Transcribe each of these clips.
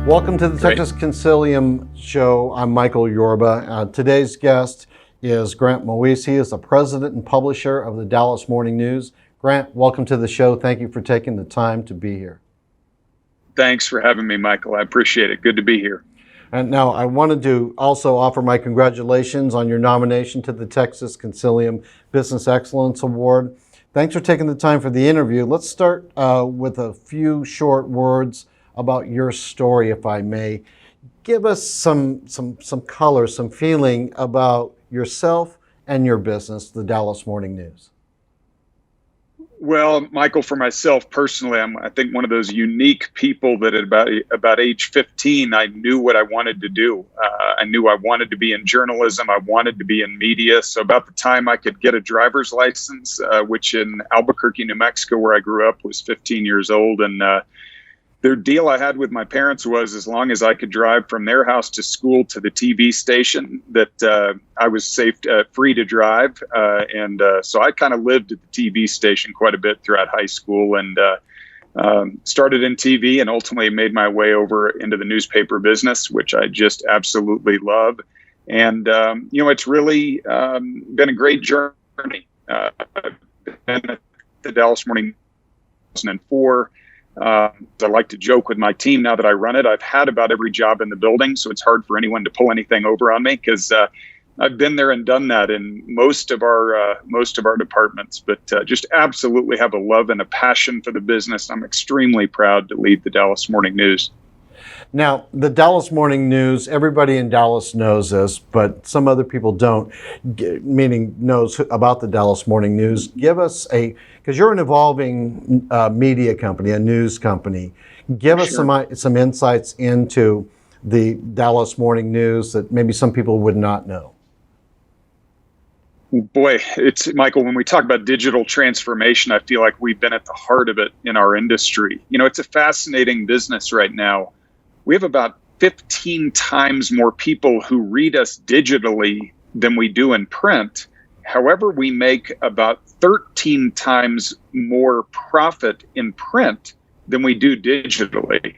Welcome to the Great. Texas Consilium show. I'm Michael Yorba. Today's guest is Grant Moise. He is the president and publisher of the Dallas Morning News. Grant, welcome to the show. Thank you for taking the time to be here. Thanks for having me, Michael. I appreciate it. Good to be here. And now I wanted to also offer my congratulations on your nomination to the Texas Consilium Business Excellence Award. Thanks for taking the time for the interview. Let's start with a few short words about your story, if I may. Give us some color, some feeling about yourself and your business, the Dallas Morning News. Well, Michael, for myself personally, I think one of those unique people that at about age 15, I knew what I wanted to do. I knew I wanted to be in journalism. I wanted to be in media. So about the time I could get a driver's license, which in Albuquerque, New Mexico, where I grew up, was 15 years old. And the deal I had with my parents was as long as I could drive from their house to school to the TV station, that I was free to drive. So I kind of lived at the TV station quite a bit throughout high school, and started in TV and ultimately made my way over into the newspaper business, which I just absolutely love. And, it's really been a great journey. I've been at the Dallas Morning News in 2004. I like to joke with my team now that I run it. I've had about every job in the building, so it's hard for anyone to pull anything over on me because I've been there and done that in most of our departments. But just absolutely have a love and a passion for the business. I'm extremely proud to lead the Dallas Morning News. Now, the Dallas Morning News, everybody in Dallas knows this, but some other people don't, meaning knows about the Dallas Morning News. Give us because you're an evolving media company, a news company. Give us some insights into the Dallas Morning News that maybe some people would not know. Boy, it's Michael, when we talk about digital transformation, I feel like we've been at the heart of it in our industry. It's a fascinating business right now. We have about 15 times more people who read us digitally than we do in print. However, we make about 13 times more profit in print than we do digitally.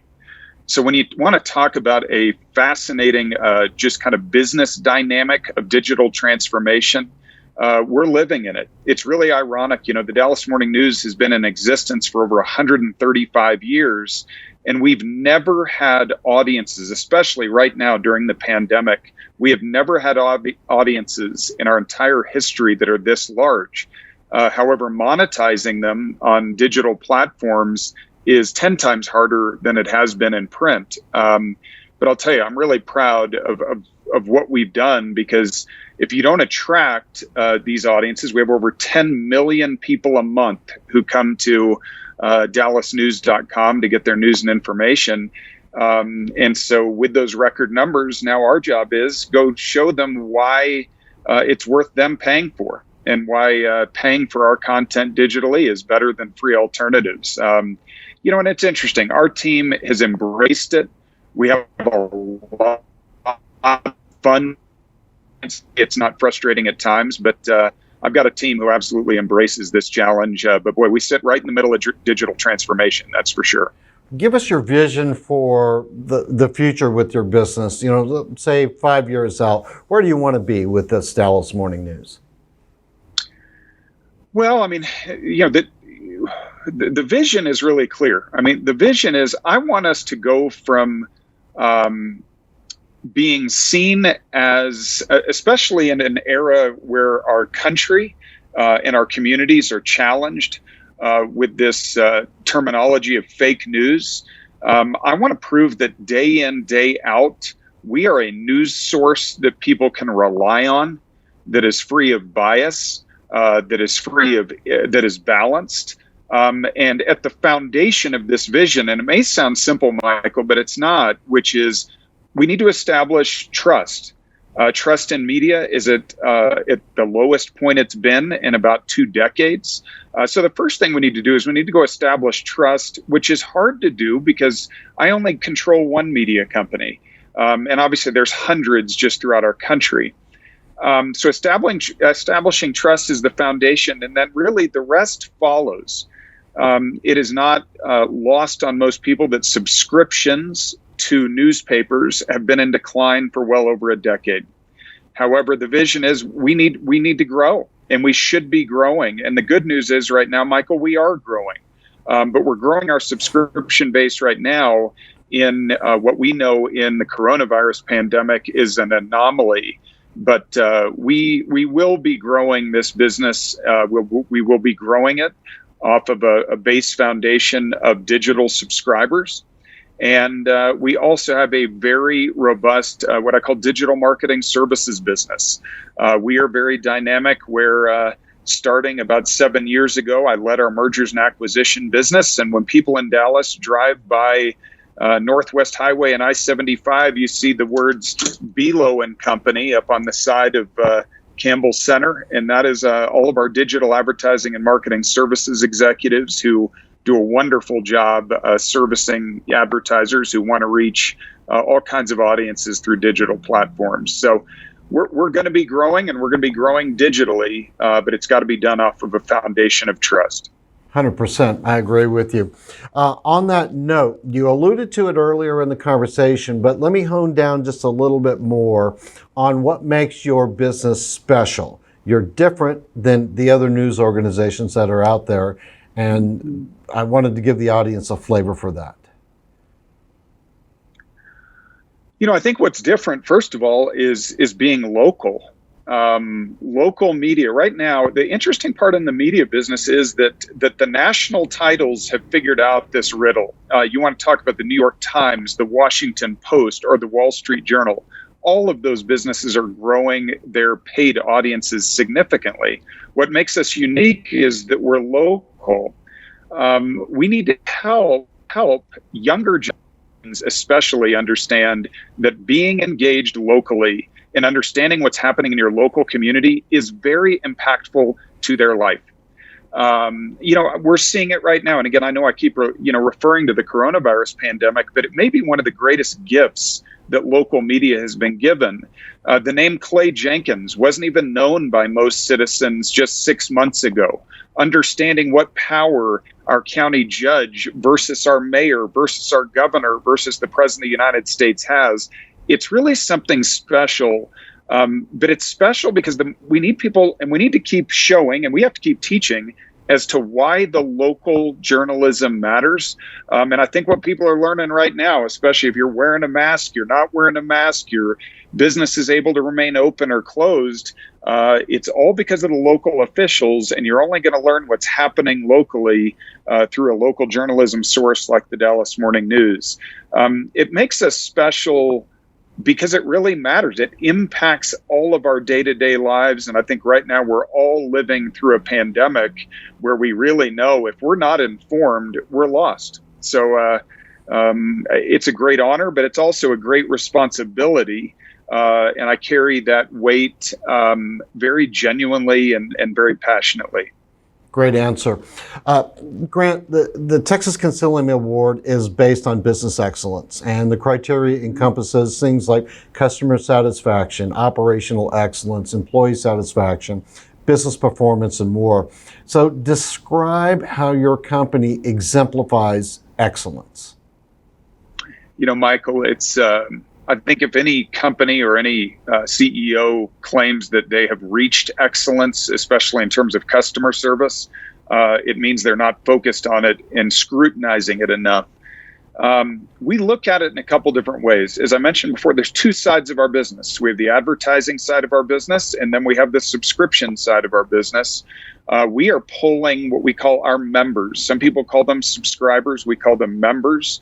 So when you want to talk about a fascinating, just kind of business dynamic of digital transformation, we're living in it. It's really ironic. The Dallas Morning News has been in existence for over 135 years. And we've never had audiences, especially right now during the pandemic. We have never had audiences in our entire history that are this large. However, monetizing them on digital platforms is 10 times harder than it has been in print. But I'll tell you, I'm really proud of what we've done, because if you don't attract these audiences, we have over 10 million people a month who come to dallasnews.com to get their news and information. And so with those record numbers, now our job is go show them why it's worth them paying for, and why paying for our content digitally is better than free alternatives. And it's interesting. Our team has embraced it. We have a lot of fun. It's not frustrating at times, but I've got a team who absolutely embraces this challenge. But boy, we sit right in the middle of digital transformation, that's for sure. Give us your vision for the future with your business. Say 5 years out, where do you want to be with this Dallas Morning News? Well, the vision is really clear. The vision is I want us to go from being seen as, especially in an era where our country and our communities are challenged with this terminology of fake news. I want to prove that day in, day out, we are a news source that people can rely on, that is free of bias, that is balanced. And at the foundation of this vision, and it may sound simple, Michael, but it's not, which is we need to establish trust. Trust in media is at the lowest point it's been in about 2 decades. So the first thing we need to do is we need to go establish trust, which is hard to do because I only control one media company. And obviously there's hundreds just throughout our country. So establishing trust is the foundation, and then really the rest follows. It is not lost on most people that subscriptions to newspapers have been in decline for well over a decade. However, the vision is we need to grow, and we should be growing. And the good news is right now, Michael, we are growing. But we're growing our subscription base right now in what we know in the coronavirus pandemic is an anomaly. But we will be growing this business. We will be growing it off of a base foundation of digital subscribers. And we also have a very robust, what I call digital marketing services business. We are very dynamic where starting about 7 years ago, I led our mergers and acquisition business. And when people in Dallas drive by Northwest Highway and I-75, you see the words Belo and Company up on the side of Campbell Center. And that is all of our digital advertising and marketing services executives who do a wonderful job servicing advertisers who want to reach all kinds of audiences through digital platforms. So we're going to be growing, and we're going to be growing digitally, but it's got to be done off of a foundation of trust. 100%. I agree with you. On that note, you alluded to it earlier in the conversation, but let me hone down just a little bit more on what makes your business special. You're different than the other news organizations that are out there, and I wanted to give the audience a flavor for that. I think what's different, first of all, is being local. Local media right now. The interesting part in the media business is that the national titles have figured out this riddle. You want to talk about the New York Times, the Washington Post, or the Wall Street Journal. All of those businesses are growing their paid audiences significantly. What makes us unique is that we're local. We need to help younger generations especially understand that being engaged locally and understanding what's happening in your local community is very impactful to their life. We're seeing it right now. And again, I know I keep referring to the coronavirus pandemic, but it may be one of the greatest gifts that local media has been given. The name Clay Jenkins wasn't even known by most citizens just 6 months ago. Understanding what power our county judge versus our mayor versus our governor versus the president of the United States has, it's really something special. But it's special because we need people, and we need to keep showing, and we have to keep teaching as to why the local journalism matters. And I think what people are learning right now, especially if you're wearing a mask, you're not wearing a mask, your business is able to remain open or closed, it's all because of the local officials, and you're only going to learn what's happening locally through a local journalism source like the Dallas Morning News. It makes us special because it really matters. It impacts all of our day-to-day lives. And I think right now we're all living through a pandemic where we really know if we're not informed, we're lost. So it's a great honor, but it's also a great responsibility. And I carry that weight very genuinely and very passionately. Great answer. Grant, the Texas Consilium Award is based on business excellence, and the criteria encompasses things like customer satisfaction, operational excellence, employee satisfaction, business performance, and more. So describe how your company exemplifies excellence. Michael, it's I think if any company or any CEO claims that they have reached excellence, especially in terms of customer service, it means they're not focused on it and scrutinizing it enough. We look at it in a couple different ways. As I mentioned before, there's two sides of our business. We have the advertising side of our business, and then we have the subscription side of our business. We are pulling what we call our members. Some people call them subscribers. We call them members.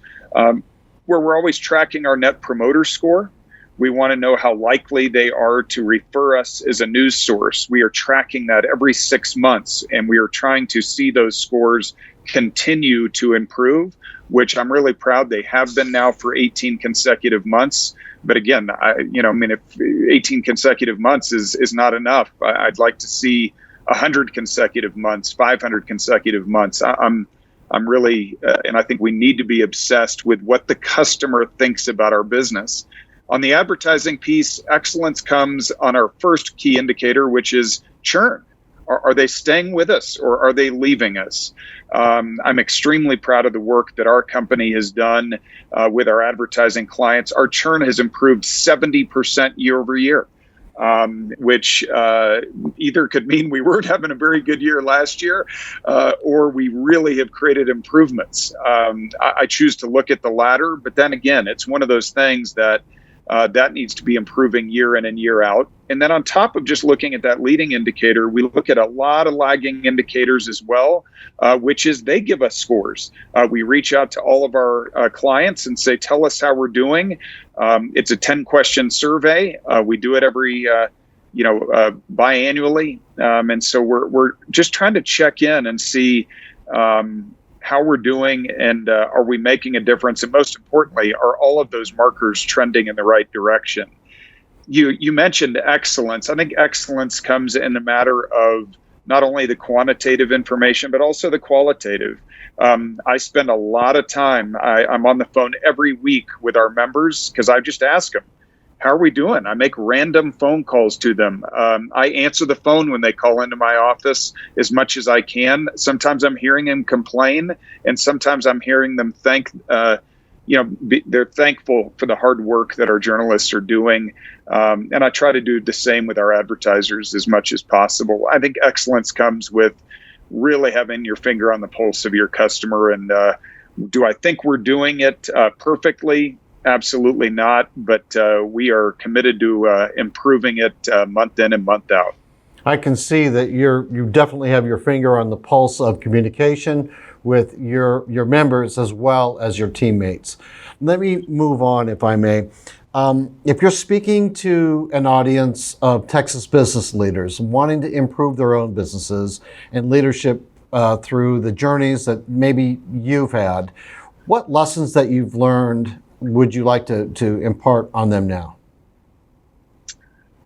Where we're always tracking our net promoter score. We want to know how likely they are to refer us as a news source. We are tracking that every 6 months, and we are trying to see those scores continue to improve, which I'm really proud they have been now for 18 consecutive months. But again, if 18 consecutive months is not enough, I'd like to see 100 consecutive months, 500 consecutive months. I'm really, and I think we need to be obsessed with what the customer thinks about our business. On the advertising piece, excellence comes on our first key indicator, which is churn. Are they staying with us or are they leaving us? I'm extremely proud of the work that our company has done with our advertising clients. Our churn has improved 70% year over year. Which either could mean we weren't having a very good year last year, or we really have created improvements. I choose to look at the latter, but then again, it's one of those things that that needs to be improving year in and year out. And then on top of just looking at that leading indicator, we look at a lot of lagging indicators as well, which is they give us scores. We reach out to all of our clients and say, tell us how we're doing. It's a 10-question survey. We do it every, biannually. And so we're just trying to check in and see how we're doing and are we making a difference? And most importantly, are all of those markers trending in the right direction? You mentioned excellence. I think excellence comes in a matter of not only the quantitative information, but also the qualitative. I spend a lot of time, I'm on the phone every week with our members because I just ask them, how are we doing? I make random phone calls to them. I answer the phone when they call into my office as much as I can. Sometimes I'm hearing them complain, and sometimes I'm hearing them they're thankful for the hard work that our journalists are doing. And I try to do the same with our advertisers as much as possible. I think excellence comes with really having your finger on the pulse of your customer. And do I think we're doing it perfectly? Absolutely not. But we are committed to improving it month in and month out. I can see that you definitely have your finger on the pulse of communication with your members as well as your teammates. Let me move on, if I may. If you're speaking to an audience of Texas business leaders wanting to improve their own businesses and leadership through the journeys that maybe you've had, what lessons that you've learned would you like to impart on them now?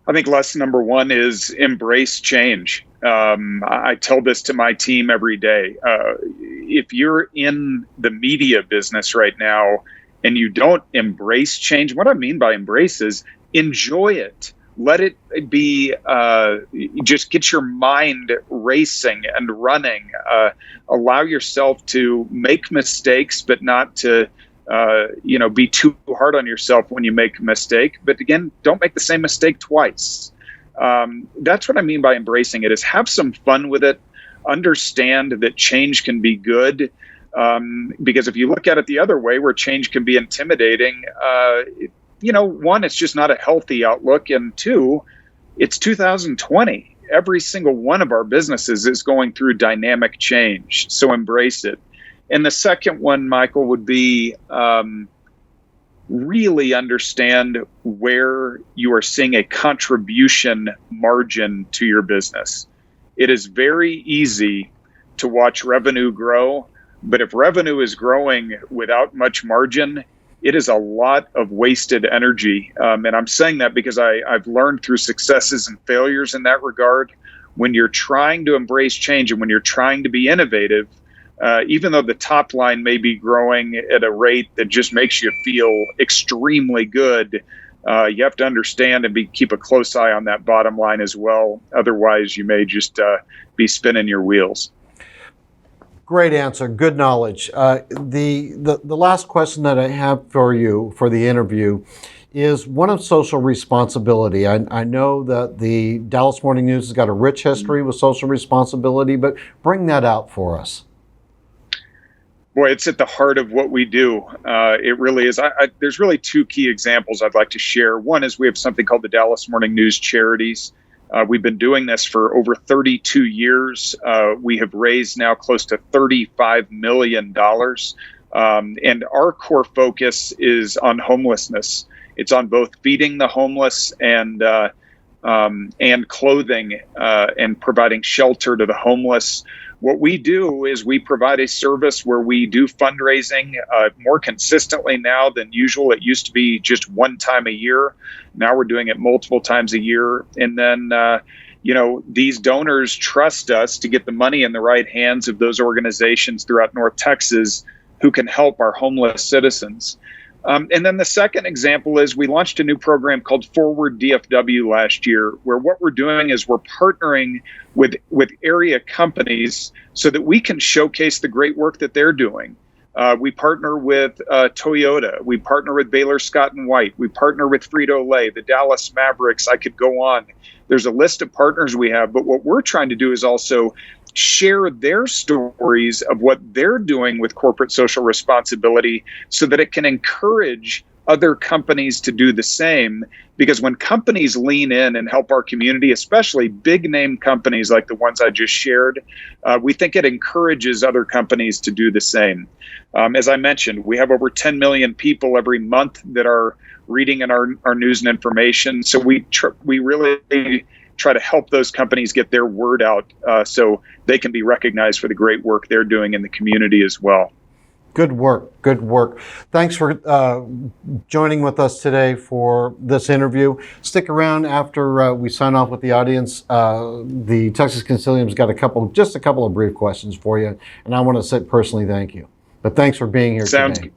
I think lesson number one is embrace change. I tell this to my team every day. If you're in the media business right now and you don't embrace change, what I mean by embrace is enjoy it. Let it be, just get your mind racing and running. Allow yourself to make mistakes, but not to be too hard on yourself when you make a mistake. But again, don't make the same mistake twice. That's what I mean by embracing it, is have some fun with it. Understand that change can be good. Because if you look at it the other way, where change can be intimidating, one, it's just not a healthy outlook. And two, it's 2020. Every single one of our businesses is going through dynamic change. So embrace it. And the second one, Michael, would be really understand where you are seeing a contribution margin to your business. It is very easy to watch revenue grow, but if revenue is growing without much margin, it is a lot of wasted energy. And I'm saying that because I've learned through successes and failures in that regard. When you're trying to embrace change and when you're trying to be innovative, even though the top line may be growing at a rate that just makes you feel extremely good, you have to understand and keep a close eye on that bottom line as well. Otherwise, you may just be spinning your wheels. Great answer. Good knowledge. The last question that I have for you for the interview is one of social responsibility. I know that the Dallas Morning News has got a rich history with social responsibility, but bring that out for us. Boy, it's at the heart of what we do. It really is. There's really two key examples I'd like to share. One is we have something called the Dallas Morning News Charities. We've been doing this for over 32 years. We have raised now close to $35 million. And our core focus is on homelessness. It's on both feeding the homeless and clothing and providing shelter to the homeless. What we do is we provide a service where we do fundraising more consistently now than usual. It used to be just one time a year. Now we're doing it multiple times a year. And then, these donors trust us to get the money in the right hands of those organizations throughout North Texas who can help our homeless citizens. And then the second example is we launched a new program called Forward DFW last year, where what we're doing is we're partnering with area companies so that we can showcase the great work that they're doing. We partner with Toyota. We partner with Baylor Scott and White. We partner with Frito-Lay, the Dallas Mavericks. I could go on. There's a list of partners we have, but what we're trying to do is also share their stories of what they're doing with corporate social responsibility so that it can encourage other companies to do the same. Because when companies lean in and help our community, especially big name companies like the ones I just shared, we think it encourages other companies to do the same. As I mentioned, we have over 10 million people every month that are reading in our news and information. So we really try to help those companies get their word out so they can be recognized for the great work they're doing in the community as well. Good work. Good work. Thanks for joining with us today for this interview. Stick around after we sign off with the audience. The Texas Consilium's got just a couple of brief questions for you, and I want to say personally thank you. But thanks for being here today.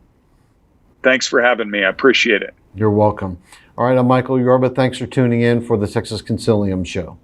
Thanks for having me. I appreciate it. You're welcome. All right, I'm Michael Yorba. Thanks for tuning in for the Texas Consilium Show.